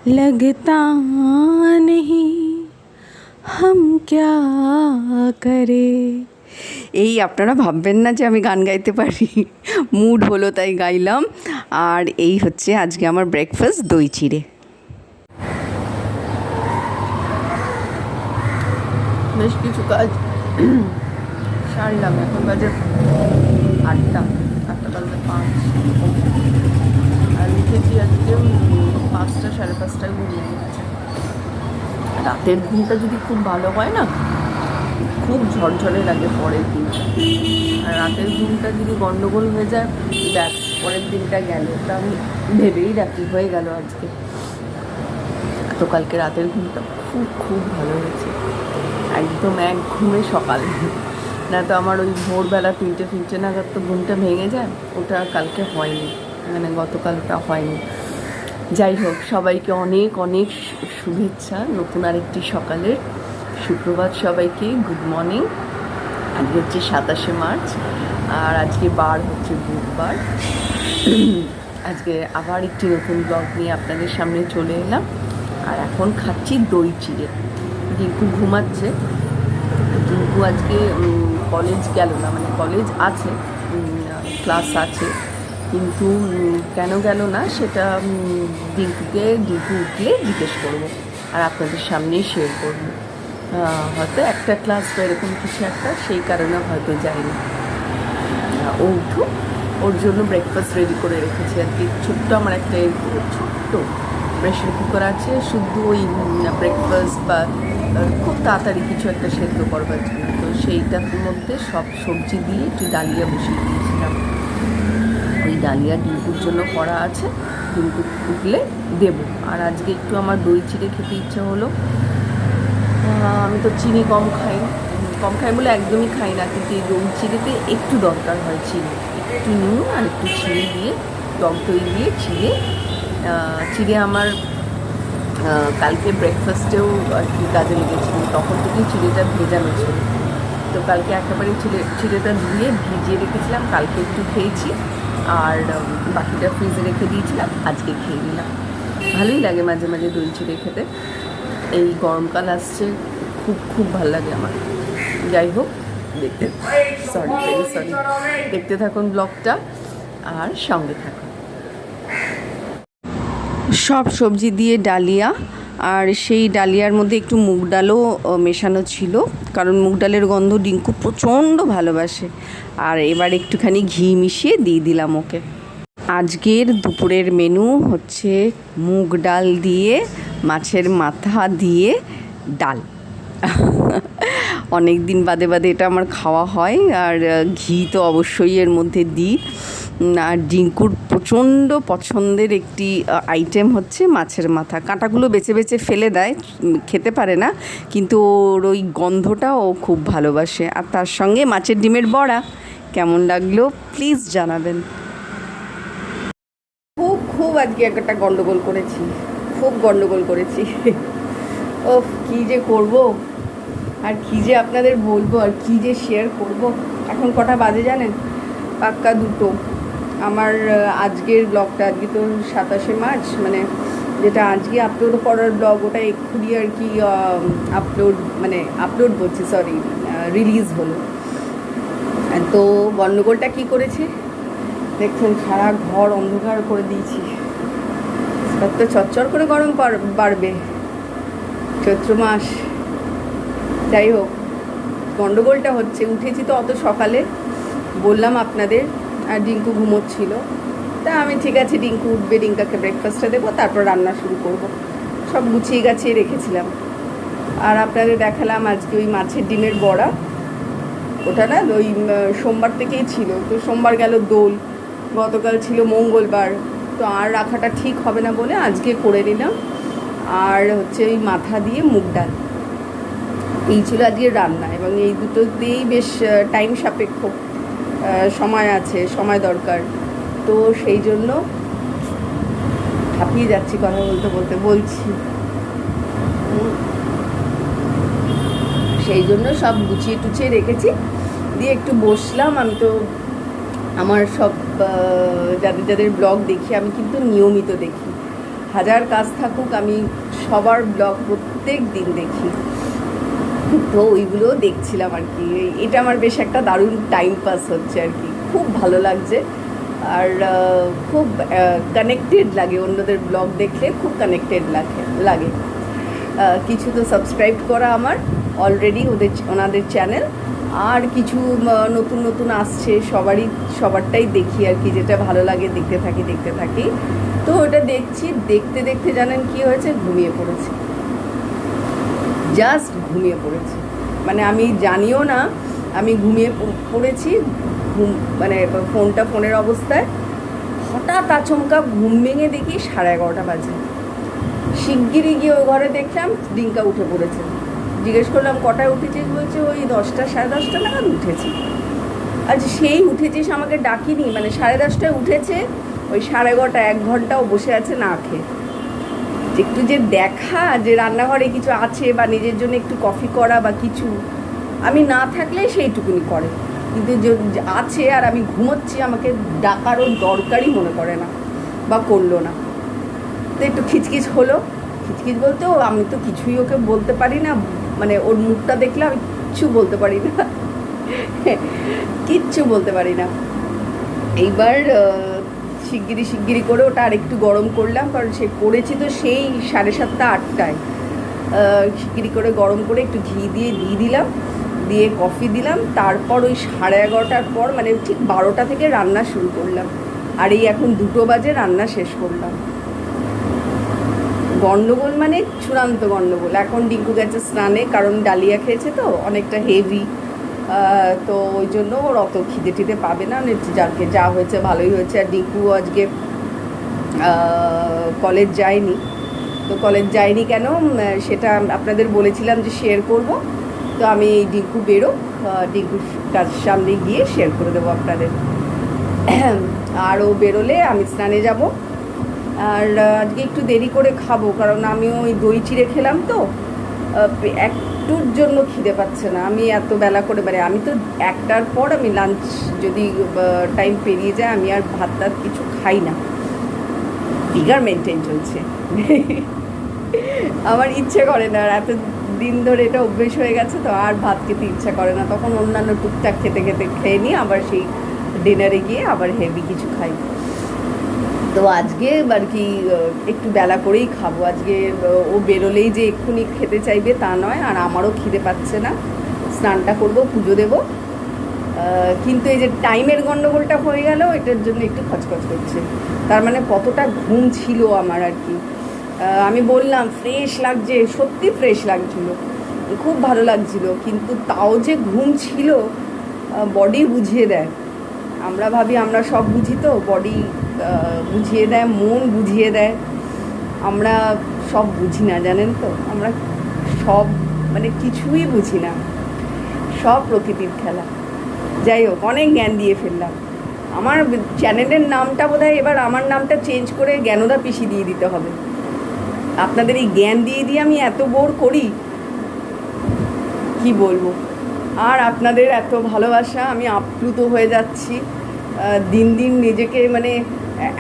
लगता नहीं हम क्या करे। এই আপনারা ভাববেন না যে আমি গান গাইতে পারি, মুড হলো তাই গাইলাম। আর এই হচ্ছে আজকে আমার ব্রেকফাস্ট, দই চিড়ে। বেশ কিছু কাজ সারলাম, এখন বাজে 8টা বাজে 5, আর উঠেছি আজকে 5টা 5:30টায় ঘুমিয়ে গেছে। রাতের ঘুমটা যদি খুব ভালো হয় না, খুব ঝরঝরে লাগে পরের দিনটা। আর রাতের ঘুমটা যদি গন্ডগোল হয়ে যায়, দেখ পরের দিনটা গেল। তা আমি ভেবেই রাখি হয়ে গেল আজকে। তো কালকে রাতের ঘুমটা খুব ভালো হয়েছে, একদম এক ঘুমে সকাল। না তো আমার ওই ভোরবেলা 3টে নাগাদ তো ঘুমটা ভেঙে যায়, ওটা কালকে হয়নি, মানে গতকালটা হয়নি। যাই হোক, সবাইকে অনেক অনেক শুভেচ্ছা নতুন আরেকটি সকালের। সুপ্রভাত সবাইকে, গুড মর্নিং। আজকে হচ্ছে 27শে মার্চ, আর আজকে বার হচ্ছে বুধবার। আজকে আবার একটি নতুন ব্লগ নিয়ে আপনাদের সামনে চলে এলাম। আর এখন খাচ্ছি দই চিড়ে। টিঙ্কু ঘুমাচ্ছে। টিঙ্কু আজকে কলেজ গেল না, মানে কলেজ আছে, ক্লাস আছে, কিন্তু কেন গেল না সেটা টিঙ্কু উঠলে জিজ্ঞেস করবো, আর আপনাদের সামনেই শেয়ার করবো। হয়তো একটা ক্লাস বা এরকম কিছু একটা, সেই কারণে হয়তো যায়নি। ও উঠুক, ওর জন্য ব্রেকফাস্ট রেডি করে রেখেছি। আর কি ছোট্ট আমার একটা ছোট্ট প্রেশার কুকার আছে, শুধু ওই ব্রেকফাস্ট বা খুব তাড়াতাড়ি কিছু একটা সেদ্ধ করবার জন্য। তো সেইটার মধ্যে সব সবজি দিয়ে একটু ডালিয়া বসিয়ে দিয়েছিলাম। ওই ডালিয়া ডিঙ্কুর জন্য করা আছে, ডিঙ্কু উঠলে দেবো। আর আজকে একটু আমার দই চিড়ে খেতে ইচ্ছা হলো। আমি তো চিনি কম খাই বলে একদমই খাই না, কিন্তু এই দই চিড়েতে একটু দরকার হয় চিনি, একটু নুন আর একটু চিনি দিয়ে, টক দই দিয়ে চিড়ে আমার কালকে ব্রেকফাস্টেও আর কি কাজে লেগেছিল। তখন থেকেই চিড়েটা ভেজানো ছিল, তো কালকে একেবারে চিড়েটা ধুয়ে ভিজিয়ে রেখেছিলাম। কালকে একটু খেয়েছি, আর বাকিটা ফ্রিজে রেখে দিয়েছিলাম, আজকে খেয়ে নিলাম। ভালোই লাগে মাঝে মাঝে দই চিড়ে খেতে। এই গরমকাল আসছে, খুব ভালো লাগে আমার। যাই হোক, দেখতে থাকুন ব্লগটা, আর সঙ্গে থাকুন। সব সবজি দিয়ে ডালিয়া, আর সেই ডালিয়ার মধ্যে একটু মুগ ডালও মেশানো ছিল, কারণ মুগ ডালের গন্ধ ডিঙ্কু প্রচণ্ড ভালোবাসে। আর এবার একটুখানি ঘি মিশিয়ে দিয়ে দিলাম ওকে। আজকের দুপুরের মেনু হচ্ছে মুগ ডাল দিয়ে মাছের মাথা দিয়ে ডাল। অনেক দিন বাদে এটা আমার খাওয়া হয়, আর ঘি তো অবশ্যই এর মধ্যে দিই। আর ডিঙ্কুর প্রচণ্ড পছন্দের একটি আইটেম হচ্ছে মাছের মাথা। কাঁটাগুলো বেছে ফেলে দেয়, খেতে পারে না, কিন্তু ওর ওই গন্ধটা ও খুব ভালোবাসে। আর তার সঙ্গে মাছের ডিমের বড়া। কেমন লাগলো প্লিজ জানাবেন। খুব আজকে একটা গন্ডগোল করেছি। ও কী যে করব, আর কী যে আপনাদের বলবো, আর কী যে শেয়ার করব। এখন কটা বাজে জানেন? পাক্কা 2টো। আমার আজকের ব্লগটা, আজকে তো 27শে মার্চ, মানে যেটা আজকে আপলোড করার ব্লগ, ওটা এক্ষুনি আর কি আপলোড বলছি, সরি, রিলিজ হলো। তো গন্ডগোলটা কী করেছে দেখছেন, সারা ঘর অন্ধকার করে দিয়েছি। তো চচ্চর করে গরম বাড়বে, চৈত্র মাস। যাই হোক, গন্ডগোলটা হচ্ছে, উঠেছি তো অত সকালে, বললাম আপনাদের, আর ডিঙ্কু ঘুমোচ্ছিল। তা আমি ঠিক আছে, ডিঙ্কু উঠবে, ডিঙ্কাকে ব্রেকফাস্টটা দেবো, তারপর রান্না শুরু করব। সব গুছিয়ে গাছিয়ে রেখেছিলাম। আর আপনাদের দেখালাম আজকে ওই মাছের ডিমের বড়া। ওটা না ওই সোমবার থেকেই ছিল, তো সোমবার গেল দোল, গতকাল ছিল মঙ্গলবার, তো আর রাখাটা ঠিক হবে না বলে আজকে করে নিলাম। আর হচ্ছে ওই মাথা দিয়ে মুগ ডাল, এই ছিল আজকের রান্না। এবং এই দুটো দিয়েই বেশ টাইম সাপেক্ষ, সময় দরকার, তো সেই জন্য হাঁপিয়ে যাচ্ছি কথা বলছি। সেই জন্য সব গুছিয়ে টুছিয়ে রেখেছি, দিয়ে একটু বসলাম। আমি তো আমার সব যাদের ব্লগ দেখি, আমি কিন্তু নিয়মিত দেখি, হাজার কাজ থাকুক আমি সবার ব্লগ প্রত্যেক দিন দেখি, তো ওইগুলোও দেখছিলাম আর কি। এটা আমার বেশ একটা দারুণ টাইম পাস হচ্ছে আর কি, খুব ভালো লাগছে। আর খুব কানেক্টেড লাগে, অন্যদের ব্লগ দেখলে খুব কানেক্টেড লাগে। কিছু তো সাবস্ক্রাইব করা আমার অলরেডি ওনাদের চ্যানেল, আর কিছু নতুন নতুন আসছে, সবারটাই দেখি আর কি, যেটা ভালো লাগে দেখতে থাকি। তো ওটা দেখছি, দেখতে দেখতে জানেন কি হয়েছে, ঘুমিয়ে পড়েছি, জাস্ট ঘুমিয়ে পড়েছি। মানে আমি জানিও না আমি ঘুমিয়ে পড়েছি, মানে ফোনের অবস্থায় হঠাৎ আচমকা ঘুম ভেঙে দেখি 11:30 বাজে। শিগগিরই গিয়ে ওই ঘরে দেখলাম ডিঙ্কা উঠে পড়েছে। জিজ্ঞেস করলাম কটায় উঠেছিস, বলছে ওই 10টা 10:30 নাগাদ উঠেছি। আচ্ছা সেই উঠেছিস, আমাকে ডাকিনি, মানে 10:30টায় উঠেছে, ওই 11:30 1 ঘন্টাও বসে আছে না খেয়ে। একটু যে দেখা যে রান্নাঘরে কিছু আছে বা নিজের জন্য একটু কফি করা বা কিছু, আমি না থাকলে সেইটুকুনি করে, কিন্তু আছে আর আমি ঘুমোচ্ছি, আমাকে ডাকারও দরকারই মনে করে না বা করলো না। তো একটু খিচখিচ হলো, খিচখিচ বলতেও আমি তো কিছুই ওকে বলতে পারি না, মানে ওর মুখটা দেখলে আমি কিচ্ছু বলতে পারি না, কিচ্ছু বলতে পারি না। এইবার শিগগিরি করে ওটা আর একটু গরম করলাম, কারণ সে করেছি তো সেই 7:30 8টায়। শিগগিরি করে গরম করে একটু ঘি দিয়ে দিলাম, দিয়ে কফি দিলাম, তারপর ওই 11:30টার পর মানে ঠিক 12টা থেকে রান্না শুরু করলাম, আর এই এখন 2টো বাজে রান্না শেষ করলাম। গন্ডগোল মানে চূড়ান্ত গন্ডগোল। এখন ডিঙ্কু গেছে স্নানে, কারণ ডালিয়া খেয়েছে তো অনেকটা হেভি, তো ওই জন্য ওর অত খিদে পাবে না, যাকে যা হয়েছে ভালোই হয়েছে। আর ডিঙ্কু আজকে কলেজ যায়নি, তো কলেজ যায়নি কেন সেটা আপনাদের বলেছিলাম যে শেয়ার করব, তো আমি ডিঙ্কু ডিঙ্কুর সামনে গিয়ে শেয়ার করে দেবো আপনাদের। আর ও বেরোলে আমি স্নানে যাব, আর আজকে একটু দেরি করে খাবো, কারণ আমি ওই দই চিড়ে খেলাম তো, একটুর জন্য খিদে পাচ্ছে না। আমি এত বেলা করে, মানে আমি তো 1টার পর আমি লাঞ্চ যদি টাইম পেরিয়ে যায় আমি আর ভাত টাত কিছু খাই না, ফিগার মেনটেন চলছে। আমার ইচ্ছে করে না, আর এত দিন ধরে এটা অভ্যেস হয়ে গেছে, তো আর ভাত খেতে ইচ্ছা করে না, তখন অন্যান্য টুকটাক খেয়ে নিয়ে আবার সেই ডিনারে গিয়ে আবার হেভি কিছু খাই। তো আজকে আর কি একটু বেলা করেই খাবো আজকে। ও বেরোলেই যে এক্ষুনি খেতে চাইবে তা নয়, আর আমারও খিদে পাচ্ছে না, স্নানটা করবো, পুজো দেবো, কিন্তু এই যে টাইমের গণ্ডগোলটা হয়ে গেল, এটার জন্য একটু খচখচ করছে। তার মানে কতটা ঘুম ছিল আমার আর কি। আমি বললাম ফ্রেশ লাগছে, সত্যি ফ্রেশ লাগছিলো, খুব ভালো লাগছিলো, কিন্তু তাও যে ঘুম ছিল, বডি বুঝিয়ে দেয়। আমরা ভাবি আমরা সব বুঝি, তো বডি বুঝিয়ে দেয়, মন বুঝিয়ে দেয়, আমরা সব বুঝি না, জানেন তো, আমরা সব মানে কিছুই বুঝি না, সব প্রকৃতির খেলা। যাই হোক, অনেক জ্ঞান দিয়ে ফেললাম। আমার চ্যানেলের নামটা বোধহয় এবার আমার নামটা চেঞ্জ করে জ্ঞানদা পিসি দিয়ে দিতে হবে। আপনাদের এই জ্ঞান দিয়ে আমি এত বোর করি, কি বলবো। আর আপনাদের এত ভালোবাসা, আমি আপ্লুত হয়ে যাচ্ছি দিন দিন, নিজেকে মানে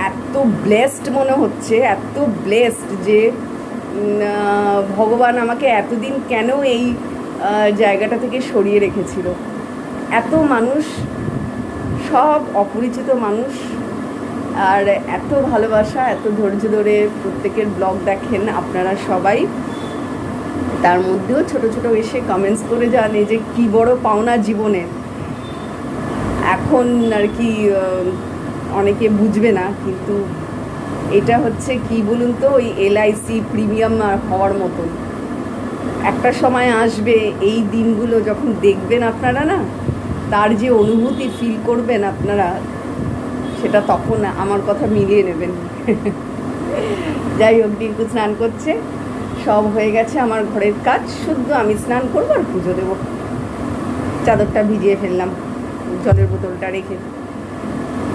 এত ব্লেসড মনে হচ্ছে, এত ব্লেসড যে ভগবান আমাকে এতদিন কেন এই জায়গাটা থেকে সরিয়ে রেখেছিল। এত মানুষ, সব অপরিচিত মানুষ, আর এত ভালোবাসা, এত ধৈর্য ধরে প্রত্যেকের ব্লগ দেখেন আপনারা সবাই, তার মধ্যেও ছোট ছোট এসে কমেন্টস করে যান, এই যে কী বড় পাওনা জীবনে। এখন আর কি অনেকে বুঝবে না, কিন্তু এটা হচ্ছে কি বলুন তো, ওই LIC প্রিমিয়াম হওয়ার মতন একটা সময় আসবে, এই দিনগুলো যখন দেখবেন আপনারা না, তার যে অনুভূতি ফিল করবেন আপনারা, সেটা তখন আমার কথা মিলিয়ে নেবেন। যাই হোক, ডিঙ্কু স্নান করছে, সব হয়ে গেছে আমার ঘরের কাজ, শুধু আমি স্নান করবো আর পুজো দেবো। চাদরটা ভিজিয়ে ফেললাম জলের বোতলটা রেখে।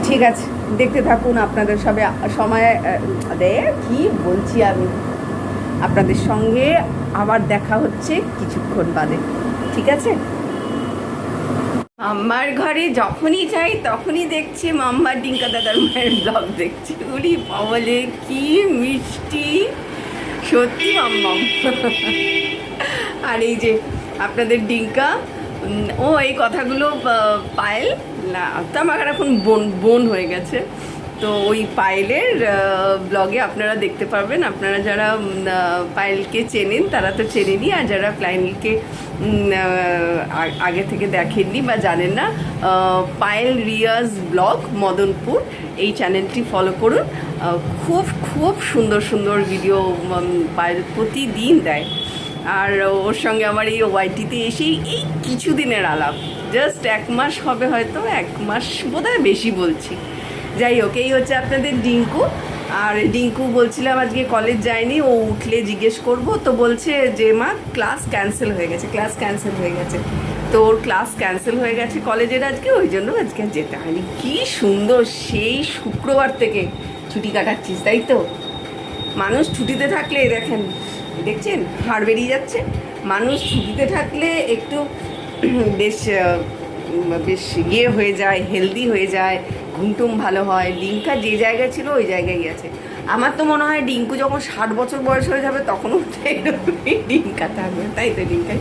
ঠিক আছে, দেখতে থাকুন, আপনাদের সময় কি বলছি আমি, আপনাদের সঙ্গে আবার দেখা হচ্ছে কিছুক্ষণ বাদে, ঠিক আছে। আমার ঘরে যখনই যাই তখনই দেখছি মাম্মা ডিঙ্কা দাদার মায়ের ব্লগ দেখছি। উনি বলে কি মিষ্টি, সত্যি মাম্মাম। আর এই যে আপনাদের ডিঙ্কা, ও এই কথাগুলো পায়েল না, তো আমার এখন বোন হয়ে গেছে। তো ওই পায়েলের ব্লগে আপনারা দেখতে পারবেন। আপনারা যারা পায়েলকে চেনেন তারা তো চেনেনই, আর যারা পায়েলকে আগে থেকে দেখেননি বা জানেন না, পায়েল রিয়াজ ব্লগ মদনপুর এই চ্যানেলটি ফলো করুন। খুব খুব সুন্দর সুন্দর ভিডিও পায়েল প্রতিদিন দেয়। আর ওর সঙ্গে আমার এই ওয়াইটিতে এসেই এই কিছুদিনের আলাপ, জাস্ট 1 মাস হবে, হয়তো 1 মাস বোধহয় বেশি বলছি। যাই হোক, এই হচ্ছে আপনাদের ডিঙ্কু। আর ডিঙ্কু বলছিলাম আজকে কলেজ যায়নি, ও উঠলে জিজ্ঞেস করব, তো বলছে যে মা ক্লাস ক্যান্সেল হয়ে গেছে, ক্লাস ক্যান্সেল হয়ে গেছে। তো ওর ক্লাস ক্যান্সেল হয়ে গেছে কলেজের আজকে, ওই জন্য আজকে যেতে হয়নি। কী সুন্দর, সেই শুক্রবার থেকে ছুটি কাটাচ্ছিস, তাই তো? মানুষ ছুটিতে থাকলে দেখেন, দেখছেন হাড় বেরিয়ে যাচ্ছে। মানুষ ছুটিতে থাকলে একটু বেশ বেশ ইয়ে হয়ে যায়, হেলদি হয়ে যায়, ঘুমটুম ভালো হয়। ডিঙ্কা যে জায়গায় ছিল ওই জায়গায় আছে। আমার তো মনে হয় ডিঙ্কু যখন 60 বছর বয়স হয়ে যাবে তখনও এরকমই ডিঙ্কা থাকবে, তাই তো ডিঙ্কাই?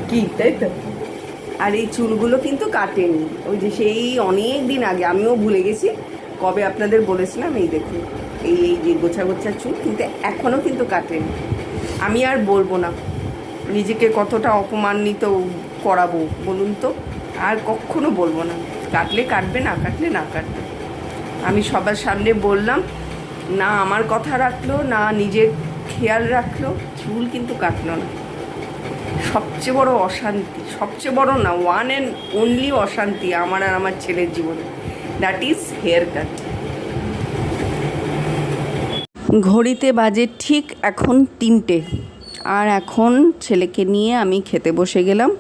কি তাই তো? আর এই চুলগুলো কিন্তু কাটেনি, ওই যে সেই অনেক দিন আগে, আমিও ভুলে গেছি কবে আপনাদের বলেছিলাম। এই দেখুন, এই এই যে গোছা গোছা চুল, কিন্তু এখনও কিন্তু কাটেনি। আমি আর বলবো না নিজেকে কতটা অপমানিত করাবো বলুন তো, আর কখনো বলবো না। কাটলে কাটবে, না কাটলে না কাটবে। আমি সবার সামনে বললাম না, আমার কথা রাখলো না, নিজের খেয়াল রাখলো, চুল কিন্তু কাটলো না। সবচেয়ে বড় অশান্তি, সবচেয়ে বড় না, ওয়ান অ্যান্ড অনলি অশান্তি আমার আর আমার ছেলের জীবনে, দ্যাট ইজ হেয়ার কাট। ঘড়িতে বাজে ঠিক এখন 3টে, আর এখন ছেলেকে নিয়ে আমি খেতে বসে গেলাম।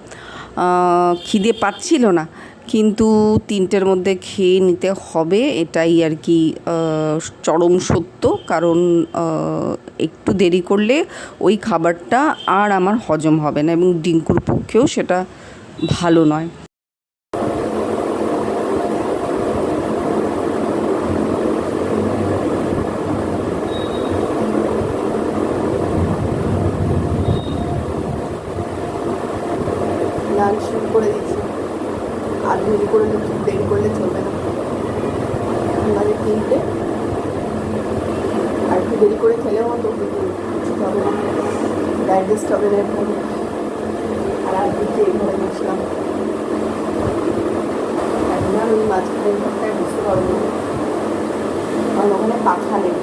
খিদে পাচ্ছিল না, কিন্তু 3টের মধ্যে খেয়ে নিতে হবে, এটাই আর কি চরম সত্য। কারণ একটু দেরি করলে ওই খাবারটা আর আমার হজম হবে না, এবং ডিঙ্কুর পক্ষেও সেটা ভালো নয়। লাঞ্চ শুরু করে দিচ্ছি, আর দেরি করে দেরি করলে চলবে না। এখন বাজে 3টে, আর একটু দেরি করে খেলেও হতো, কিন্তু কিছু হবে না, ডাইজেস্ট হবে না এরপরে। আর আজকে এইভাবে বসলাম, এখন আর ওই মাঝখানের ঘরটায় বুঝতে পারবো না, কারণ ওখানে পাখা নেই।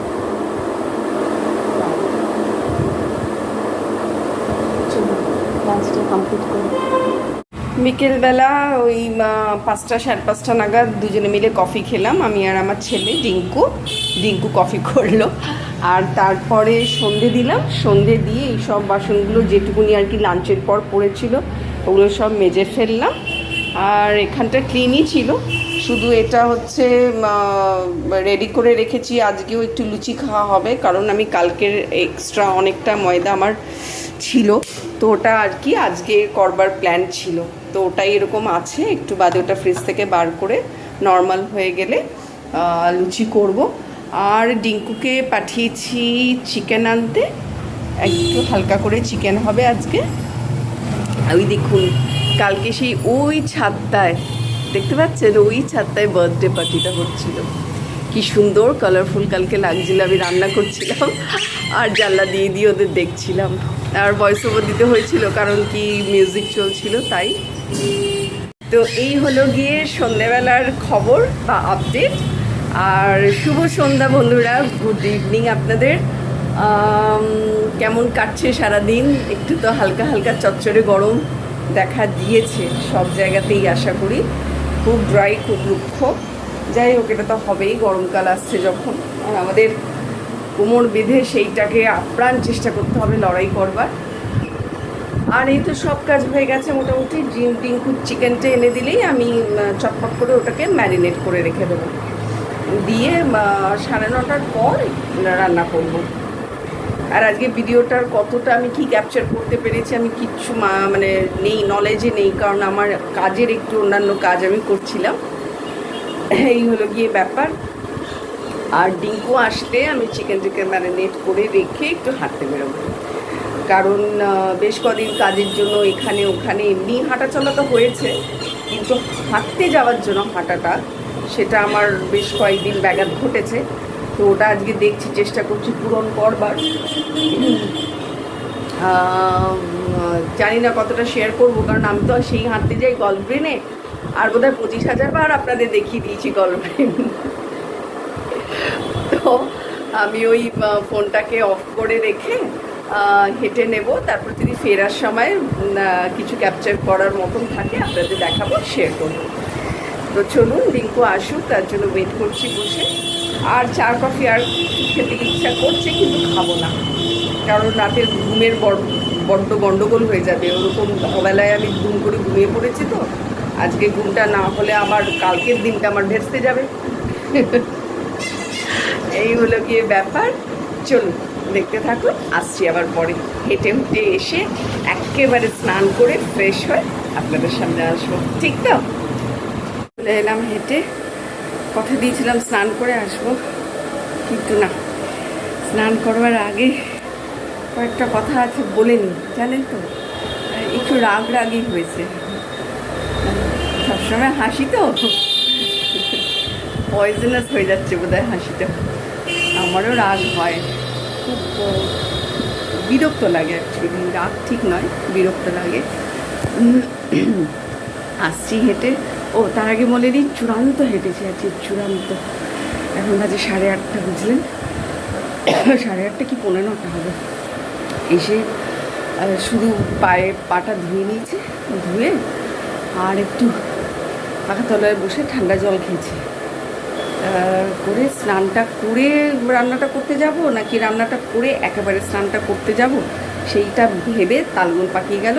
লাঞ্চটা কমপ্লিট করি। বিকেলবেলা ওই 5টা 5:30 নাগাদ দুজনে মিলে কফি খেলাম, আমি আর আমার ছেলে। ডিঙ্কু কফি করলো, আর তারপরে সন্ধে দিলাম। সন্ধে দিয়ে এই সব বাসনগুলো যেটুকুনি আর কি লাঞ্চের পর পড়েছিল ওগুলো সব মেজে ফেললাম। আর এখানটা ক্লিনই ছিল, শুধু এটা হচ্ছে রেডি করে রেখেছি। আজকেও একটু লুচি খাওয়া হবে, কারণ আমি কালকের এক্সট্রা অনেকটা ময়দা আমার ছিল, তো ওটা আর কি আজকে করবার প্ল্যান ছিল। তো ওটাই এরকম আছে, একটু বাদে ওটা ফ্রিজ থেকে বার করে নর্মাল হয়ে গেলে লুচি করব। আর ডিঙ্কুকে পাঠিয়েছি চিকেন আনতে, একটু হালকা করে চিকেন হবে আজকে। ওই দেখুন, কালকে সেই ওই ছাদটায় দেখতে পাচ্ছেন, ওই ছাদটায় বার্থডে পার্টিটা হচ্ছিল। কি সুন্দর কালারফুল কালকে লাগছিল। আমি রান্না করছিলাম আর জানলা দিয়ে দিয়ে ওদের দেখছিলাম, আর ভয়েস ওভার দিতে হয়েছিল কারণ কি মিউজিক চলছিল তাই। তো এই হলো গিয়ে সন্ধ্যেবেলার খবর বা আপডেট। আর শুভ সন্ধ্যা বন্ধুরা, গুড ইভিনিং আপনাদের। কেমন কাটছে সারাদিন? একটু তো হালকা হালকা চচ্চড়ে গরম দেখা দিয়েছে সব জায়গাতেই, আশা করি। খুব ড্রাই, খুব রুক্ষ। যাই হোক, এটা তো হবেই, গরমকাল আসছে যখন। আর আমাদের কোমর বেঁধে সেইটাকে আপ্রাণ চেষ্টা করতে হবে লড়াই করবার। আর এই তো সব কাজ হয়ে গেছে মোটামুটি। ডিঙ্কুর চিকেনটা এনে দিলেই আমি চটপট করে ওটাকে ম্যারিনেট করে রেখে দেবো, দিয়ে 9:30টার পর রান্না করব। আর আজকে ভিডিওটার কতটা আমি কি ক্যাপচার করতে পেরেছি আমি কিচ্ছু মানে নেই, নলেজে নেই, কারণ আমার কাজের একটু অন্যান্য কাজ আমি করছিলাম। এই হলো গিয়ে ব্যাপার। আর ডিঙ্কু আসলে আমি চিকেন ম্যারিনেট করে রেখে একটু হাঁটতে বেরোবো, কারণ বেশ কদিন কাজের জন্য এখানে ওখানে এমনি হাঁটাচলা তো হয়েছে, কিন্তু হাঁটতে যাওয়ার জন্য হাঁটাটা সেটা আমার বেশ কয়েকদিন ব্যাঘাত ঘটেছে। তো ওটা আজকে দেখছি, চেষ্টা করছি পূরণ করবার। জানি না কতটা শেয়ার করবো, কারণ আমি তো সেই হাঁটতে যাই গল্ফ ব্রেনে, আর বোধহয় 25,000 বার আপনাদের দেখিয়ে দিয়েছি গল্ফ ব্রেন। তো আমি ওই ফোনটাকে অফ করে রেখে হেঁটে নেব, তারপর যদি ফেরার সময় কিছু ক্যাপচার করার মতন থাকে আপনাদের দেখাবো, শেয়ার করবো। তো চলুন, রিঙ্কু আসুক, তার জন্য ওয়েট করছি বসে। আর চা কফি আর খেতে ইচ্ছা করছে, কিন্তু খাবো না, কারণ রাতের ঘুমের বড্ড গন্ডগোল হয়ে যাবে। ওরকম বেলায় আমি ঘুম করে ঘুমিয়ে পড়েছি, তো আজকে ঘুমটা না হলে আমার কালকের দিনটা আমার ভেস্তে যাবে। এই হলো গিয়ে ব্যাপার। চলুন দেখতে থাকুন, আসছি আবার পরে। হেঁটে হেঁটে এসে একেবারে স্নান করে ফ্রেশ হয়ে আপনাদের সামনে আসবো, ঠিক তো? চলে এলাম হেঁটে, কথা দিয়েছিলাম স্নান করে আসবো, কিন্তু না, স্নান করবার আগে কয়েকটা কথা আছে বলে নিই, জানেন তো, একটু রাগই হয়েছে। সবসময় হাসি তো পয়জনাস হয়ে যাচ্ছে বোধহয় হাসিটা। আমারও রাগ হয়, খুব বিরক্ত লাগে, অ্যাকচুয়ালি রাগ ঠিক নয়, বিরক্ত লাগে। আসছি হেঁটে। ও তার আগে বলে দিই, চূড়ান্ত হেঁটেছি আজকে, চূড়ান্ত। এখন বাজে 8:30, বুঝলেন? 8:30 কি 9:15 হবে। এসে শুধু পাটা ধুয়ে নিয়েছে, ধুয়ে আর একটু পাখা তলায় বসে ঠান্ডা জল খেয়েছি, করে স্নানটা করে রান্নাটা করতে যাব, নাকি রান্নাটা করে একেবারে স্নানটা করতে যাব, সেইটা ভেবে তালগোল পাকিয়ে গেল।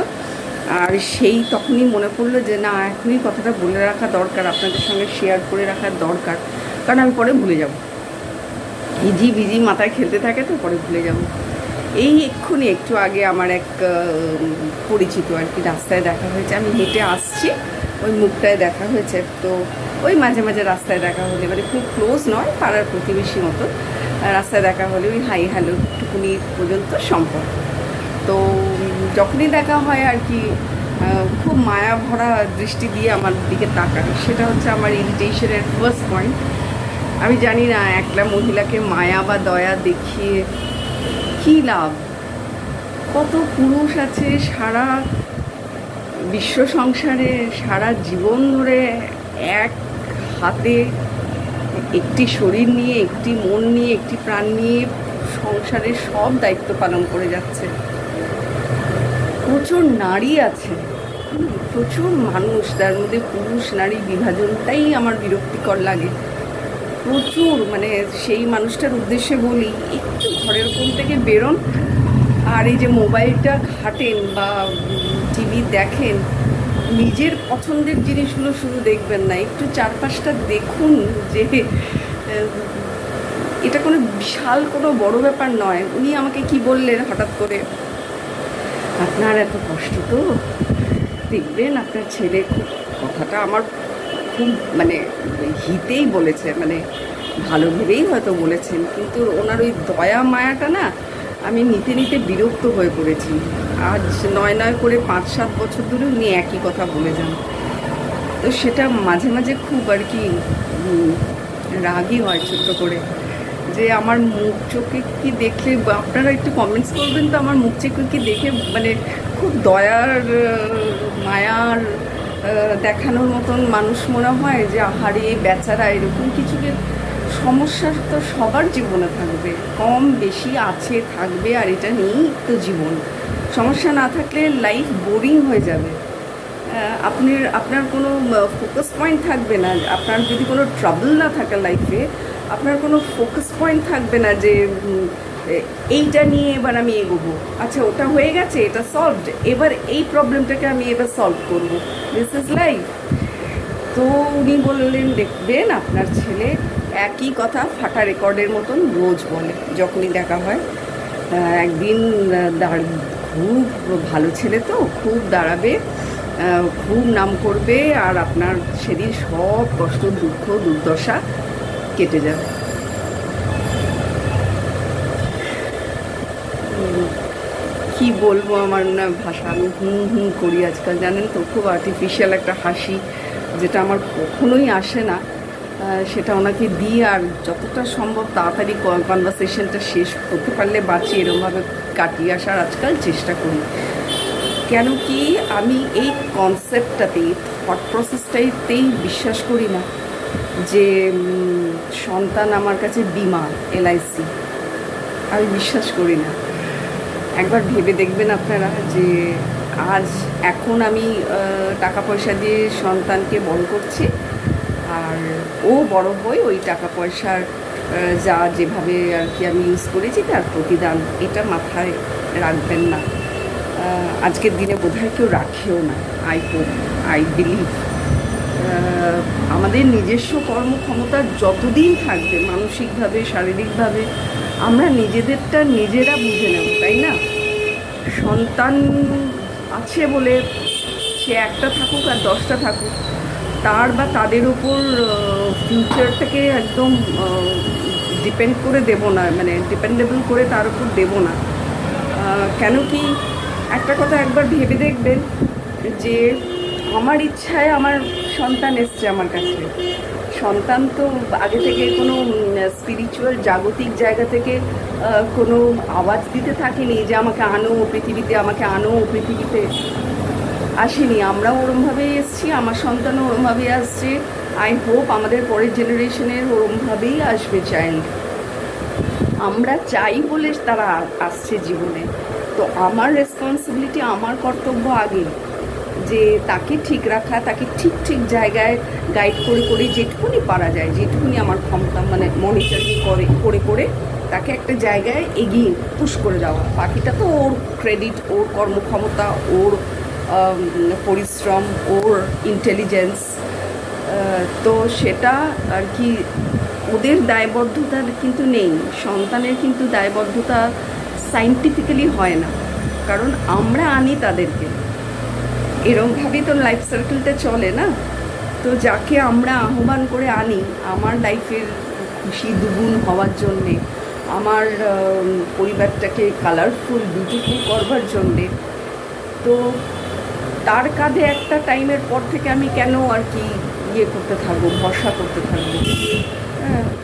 আর সেই তখনই মনে পড়লো যে না, এখনই কথাটা বলে রাখা দরকার, আপনাদের সঙ্গে শেয়ার করে রাখার দরকার, কারণ আমি পরে ভুলে যাব। ভিজি মাথায় খেলতে থাকে, তো পরে ভুলে যাব। এই এক্ষুনি একটু আগে আমার এক পরিচিত আর কি রাস্তায় দেখা হয়েছে, আমি হেঁটে আসছি, ওই মুখটায় দেখা হয়েছে। তো ওই মাঝে মাঝে রাস্তায় দেখা হলে, মানে খুব ক্লোজ নয়, পাড়ার প্রতিবেশী মতো, রাস্তায় দেখা হলে ওই হাই হ্যালো টুকুনি পর্যন্ত সম্পর্ক। তো যখনই দেখা হয় আর কি, খুব মায়া ভরা দৃষ্টি দিয়ে আমার দিকে তাকায়, সেটা হচ্ছে আমার ইরিটেশনের ফার্স্ট পয়েন্ট। আমি জানি না, একটা মহিলাকে মায়া বা দয়া দেখিয়ে কী লাভ? কত পুরুষ আছে সারা বিশ্ব সংসারে, সারা জীবন ধরে এক হাতে একটি শরীর নিয়ে, একটি মন নিয়ে, একটি প্রাণ নিয়ে সংসারের সব দায়িত্ব পালন করে যাচ্ছে। প্রচুর নারী আছে, প্রচুর মানুষ, তার মধ্যে পুরুষ নারী বিভাজনটাই আমার বিরক্তিকর লাগে প্রচুর। মানে সেই মানুষটার উদ্দেশ্যে বলি, একটু ঘরের কোণ থেকে বেরোন, আর এই যে মোবাইলটা ঘাটেন বা টিভি দেখেন, নিজের পছন্দের জিনিসগুলো শুধু দেখবেন না, একটু চারপাশটা দেখুন, যে এটা কোনো বিশাল কোনো বড় ব্যাপার নয়। উনি আমাকে কি বললেন হঠাৎ করে, আপনার এত কষ্ট তো দেখবেন আপনার ছেলে, খুব কথাটা আমার খুব মানে হিতেই বলেছে, মানে ভালো ভেবেই হয়তো বলেছেন, কিন্তু ওনার ওই দয়া মায়াটা না আমি নিতে নিতে বিরক্ত হয়ে পড়েছি। আজ নয় করে 5-7 বছর ধরে উনি একই কথা বলে যান। তো সেটা মাঝে মাঝে খুব আর কি রাগই হয় ছোট্ট করে, যে আমার মুখ চোখে কি দেখলে, আপনারা একটু কমেন্টস করবেন তো, আমার মুখ চোখে কি দেখে মানে খুব দয়ার মায়ার দেখানোর মতন মানুষ মনে হয়, যে আহারে বেচারা, এরকম কিছু সমস্যা তো সবার জীবনে থাকবে, কম বেশি আছে, থাকবে, আর এটা নিয়েই তো জীবন। সমস্যা না থাকলে লাইফ বোরিং হয়ে যাবে। আপনার কোনো ফোকাস পয়েন্ট থাকবে না। আপনার যদি কোনো ট্রাবল না থাকে লাইফে, আপনার কোনো ফোকাস পয়েন্ট থাকবে না যে এইটা নিয়ে এবার আমি এগোবো, আচ্ছা ওটা হয়ে গেছে, এটা সলভড, এবার এই প্রবলেমটাকে আমি এবার সলভ করবো, দিস ইজ লাইফ। তো উনি বললেন, দেখবেন আপনার ছেলে একই কথা ফাটা রেকর্ডের মতন রোজ বলে, যখনই দেখা হয় একদিন খুব ভালো ছেলে তো, খুব দাঁড়াবে, খুব নাম করবে, আর আপনার সেদিন সব কষ্ট দুঃখ দুর্দশা কেটে যাবে। কি বলবো, আমার না ভাষা, আমি হুম হুম করি আজকাল, জানেন তো, খুব আর্টিফিশিয়াল একটা হাসি, যেটা আমার কখনোই আসে না, সেটা ওনাকে দিই, আর যতটা সম্ভব তাড়াতাড়ি কনভারসেশনটা শেষ করতে পারলে বাঁচি, এরমভাবে কাটিয়ে আসার আজকাল চেষ্টা করি। কেন কি আমি এই কনসেপ্টটাতেই, থট প্রসেসটাইতেই বিশ্বাস করি না যে সন্তান আমার কাছে বিমা, এলআইসি, আমি বিশ্বাস করি না। একবার ভেবে দেখবেন আপনারা যে এখন আমি টাকা পয়সা দিয়ে সন্তানকে বড় করছি, আর ও বড় হয়ে ওই টাকা পয়সার যা যেভাবে আর কি আমি ইউজ করেছি তার প্রতিদান, এটা মাথায় রাখবেন না। আজকের দিনে বোধহয় কেউ রাখেও না। আই হোপ, আই বিলিভ আমাদের নিজস্ব কর্মক্ষমতা যতদিন থাকবে, মানসিকভাবে শারীরিকভাবে, আমরা নিজেদেরটা নিজেরা বুঝে নেব, তাই না? সন্তান আছে বলে সে একটা থাকুক আর 10টা থাকুক, তার বা তাদের ওপর ফিউচারটাকে একদম ডিপেন্ড করে দেব না, মানে ডিপেন্ডেবল করে তার উপর দেব না। কেন কি একটা কথা একবার ভেবে দেখবেন যে আমার ইচ্ছায় আমার সন্তান এসছে আমার কাছে। সন্তান তো আগে থেকে কোনো স্পিরিচুয়াল জাগতিক জায়গা থেকে কোনো আওয়াজ দিতে থাকেনি যে আমাকে আনো পৃথিবীতে, আমাকে আনো পৃথিবীতে, আসেনি। আমরাও ওরমভাবেই এসছি, আমার সন্তানও ওরমভাবেই আসছে। আই হোপ আমাদের পরের জেনারেশনের ওরমভাবেই আসবে চাইল্ড। আমরা চাই বলে তারা আসছে জীবনে। তো আমার রেসপন্সিবিলিটি, আমার কর্তব্য আগে যে তাকে ঠিক রাখা, তাকে ঠিক ঠিক জায়গায় গাইড করে করে যেটুকুনি পারা যায়, যেটুকুনি আমার ক্ষমতা, মানে মনিটরিং করে করে তাকে একটা জায়গায় এগিয়ে পুশ করে দেওয়া। বাকিটা তো ওর ক্রেডিট, ওর কর্মক্ষমতা, ওর পরিশ্রম, ওর ইন্টেলিজেন্স। তো সেটা আর কি ওদের দায়বদ্ধতা কিন্তু নেই, সন্তানের কিন্তু দায়বদ্ধতা সাইন্টিফিক্যালি হয় না, কারণ আমরা আনি তাদেরকে, এরমভাবেই তো লাইফ সার্কেলটা চলে না। তো যাকে আমরা আহ্বান করে আনি আমার লাইফের খুশি দ্বিগুণ হওয়ার জন্যে, আমার পরিবারটাকে কালারফুল বিউটিফুল করবার জন্যে, তো তার কাঁধে একটা টাইমের পর থেকে আমি কেন আর কি করতে থাকবো, ভরসা করতে থাকবো?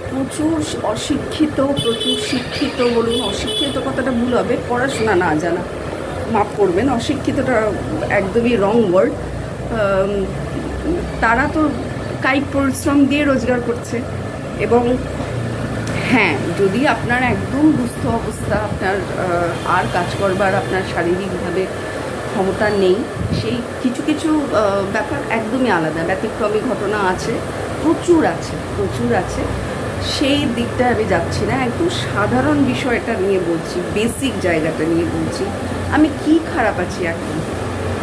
প্রচুর অশিক্ষিত, প্রচুর শিক্ষিত বলুন, অশিক্ষিত কথাটা ভুল হবে, পড়াশোনা না জানা, মাফ করবেন, অশিক্ষিতটা একদমই রং ওয়ার্ড। তারা তো কায়িক পরিশ্রম দিয়ে রোজগার করছে। এবং হ্যাঁ, যদি আপনার একদম দুস্থ অবস্থা, আপনার আর কাজ করবার আপনার শারীরিকভাবে ক্ষমতা নেই, সেই কিছু কিছু ব্যাপার একদমই আলাদা, ব্যতিক্রমী ঘটনা আছে, প্রচুর আছে, প্রচুর আছে। সেই দিকটা আমি যাচ্ছি না, একদম সাধারণ বিষয়টা নিয়ে বলছি, বেসিক জায়গাটা নিয়ে বলছি। আমি কি খারাপ আছি এখন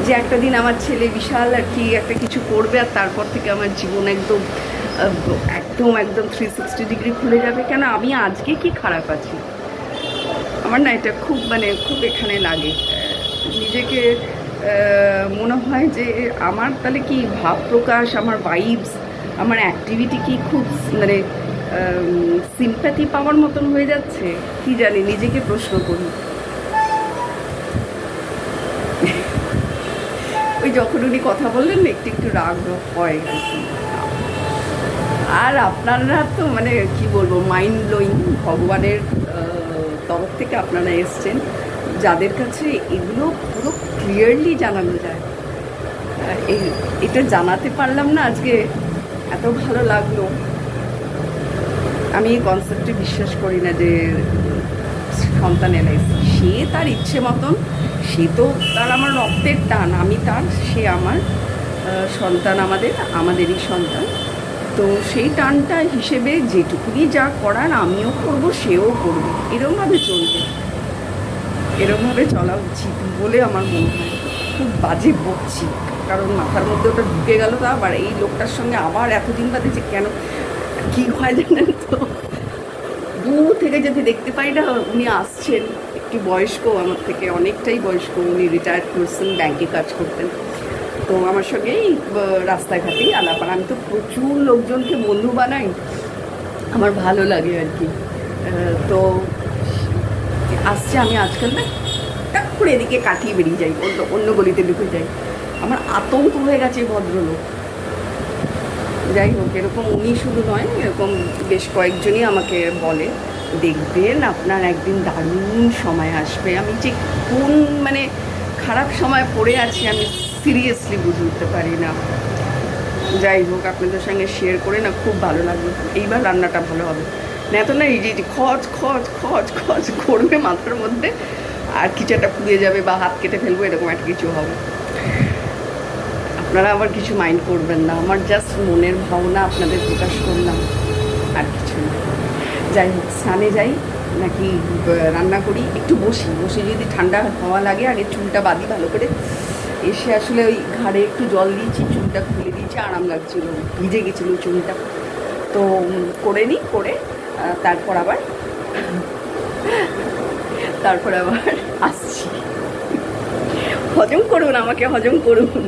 যে একটা দিন আমার ছেলে বিশাল আর কি একটা কিছু করবে, আর তারপর থেকে আমার জীবন একদম একদম একদম 360 ডিগ্রি খুলে যাবে? কেন আমি আজকে কি খারাপ আছি? আমার না এটা খুব খুব এখানে লাগে, নিজেকে মনে হয় যে আমার তাহলে কি ভাব প্রকাশ, আমার ভাইবস, আমার অ্যাক্টিভিটি কি খুব সিম্প্যাথি পাওয়ার মতন হয়ে যাচ্ছে কি জানি, নিজেকে প্রশ্ন করি। ওই যখন উনি কথা বললেন না, একটু একটু রাগ হয় আর কি। আর আপনারা তো কি বলবো, মাইন্ড ব্লোয়িং, ভগবানের তরফ থেকে আপনারা এসছেন, যাদের কাছে এগুলো পুরো ক্লিয়ারলি জানানো যায়। এটা জানাতে পারলাম না আজকে, এত ভালো লাগলো। আমি এই কনসেপ্টে বিশ্বাস করি না যে সন্তান এলআইসি, সে তার ইচ্ছে মতন, সে তো তার আমার রক্তের টান, আমি তার, সে আমার সন্তান, আমাদেরই সন্তান। তো সেই টানটা হিসেবে যেটুকুনি যা করার আমিও করব, সেও করবে, এরমভাবে চলবে, এরমভাবে চলা উচিত বলে আমার মনে হয়। খুব বাজে বকছি, কারণ মাথার মধ্যে ওটা ঢুকে গেল। তা আবার এই লোকটার সঙ্গে আবার এতদিন বাদে যে কেন কী হয় জানেন তো, দূর থেকে যদি দেখতে পাই না উনি আসছেন, একটু একটু বয়স্ক, আমার থেকে অনেকটাই বয়স্ক, উনি রিটায়ার্ড করছেন, ব্যাংকে কাজ করতেন। তো আমার সঙ্গেই রাস্তাঘাটেই আলাপ, আর আমি তো প্রচুর লোকজনকে বন্ধু বানাই, আমার ভালো লাগে আর কি। তো আসছে, আমি আজকাল না টাক করে এদিকে কাটিয়ে বেরিয়ে যাই, অন্য অন্য গলিতে ঢুকে যাই, আমার আতঙ্ক হয়ে গেছে এই ভদ্রলোক। যাই হোক, এরকম উনি শুধু নয়, এরকম বেশ কয়েকজনই আমাকে বলে, দেখবেন আপনার একদিন দারুণ সময় আসবে। আমি যে কোন মানে খারাপ সময় পড়ে আছি আমি সিরিয়াসলি বুঝে উঠতে পারি না। যাই হোক, আপনাদের সঙ্গে শেয়ার করে না খুব ভালো লাগলো। এইবার রান্নাটা ভালো হবে না, এত না এই যে খচ খচ খচ খচ করবে মাথার মধ্যে, আর কিছু একটা পুড়ে যাবে বা হাত কেটে ফেলবো, এরকম একটা কিছু হবে। আপনারা আবার কিছু মাইন্ড করবেন না, আমার জাস্ট মনের ভাবনা আপনাদের প্রকাশ করলাম, আর কিছু না। যাই হোক, স্নানে যাই নাকি রান্না করি, একটু বসি, বসে যদি ঠান্ডা হাওয়া লাগে আগে চুলটা বাঁধি ভালো করে। এসে আসলে ওই ঘাড়ে একটু জল দিয়েছি, চুলটা খুলে দিয়েছি, আরাম লাগছিল, ভিজে গেছিলো চুলটা। তো করে নিই, করে তারপর আবার আসছি। হজম করুন, আমাকে হজম করুন।